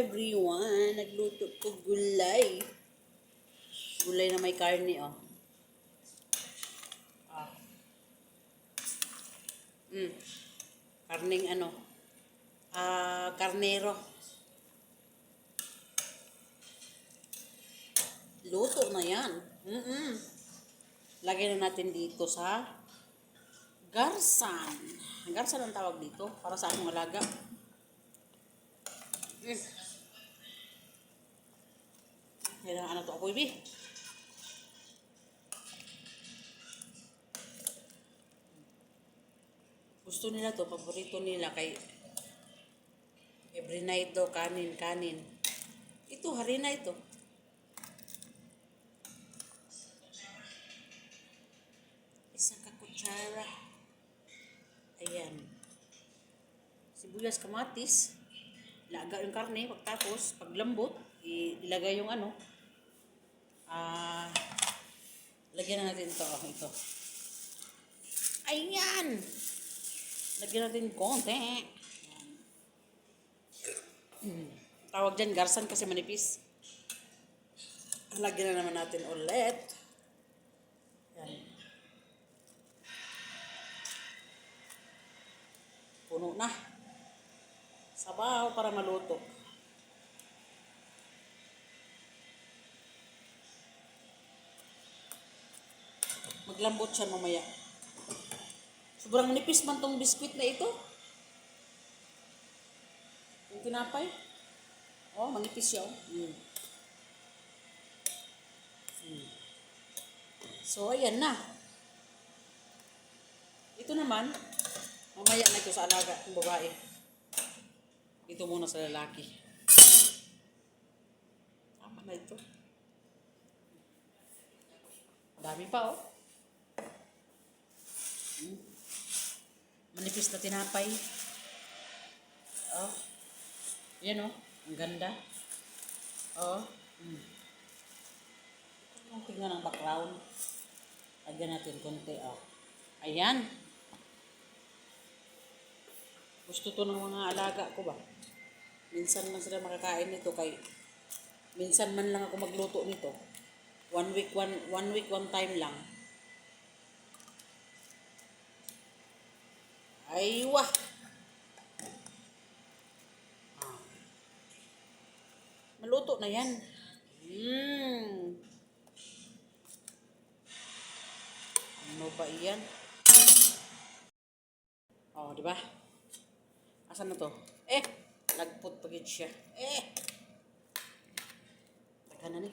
everyone! Nagluto ko gulay. Gulay na may karne, oh. Ah. Karning ano? Karnero. Luto na yan. Lagay na natin dito sa garsan. Garsan ang tawag dito para sa akong alaga. Kailangan ano to ako, ibi. Gusto nila to, paborito nila kay every night daw kanin. Ito, harina ito. Isang kakutsara. Ayan. Sibuyas, kamatis. Laga yung karne, pagtapos, paglambot, ilagay yung ano. Lagyan na natin ito. Ito. Ayan! Lagyan natin konti. Tawag dyan, garsan kasi manipis. Lagyan na naman natin ulit. Yan. Puno na. Sabaw para maluto. Maglambot siya mamaya. Sobrang nipis man tong biskuit na ito. Yung tinapay. Oh, manipis siya. So, ayan na. Ito naman, mamaya na ito sa alaga ng babae. Ito muna sa lalaki. Tama na ito. Dami pa, oh. Manipis na tinapay. Oh. Yan, oh. Ang ganda. Oh. Okay nga ng background. Lagyan natin konti, oh. Ayan. Gusto to ng mga alaga ko ba? Minsan man sila makakain nito kay minsan man lang ako magluto nito. One week, one time lang. Aywa. Maluto na yan. Ano ba iyan? Oh, di ba? Asan na to? Lagpot pagid siya. Taghan na ni.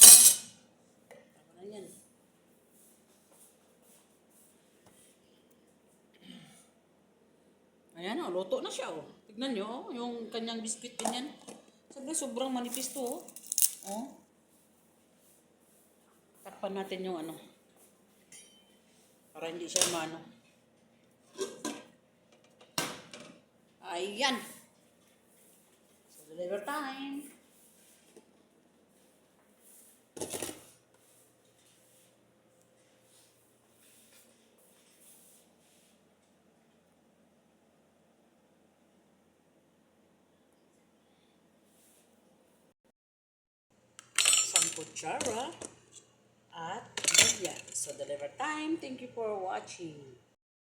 Tama na yan. Ayan, oh, luto na siya, oh. Tignan nyo, oh, yung kanyang biscuit din yan. Sabi, sobrang manipis to, oh. Oh. Takpan natin yung ano. Para hindi siya maano. Ayan. So, deliver time. Kutsara at bagyan. So, deliver time. Thank you for watching.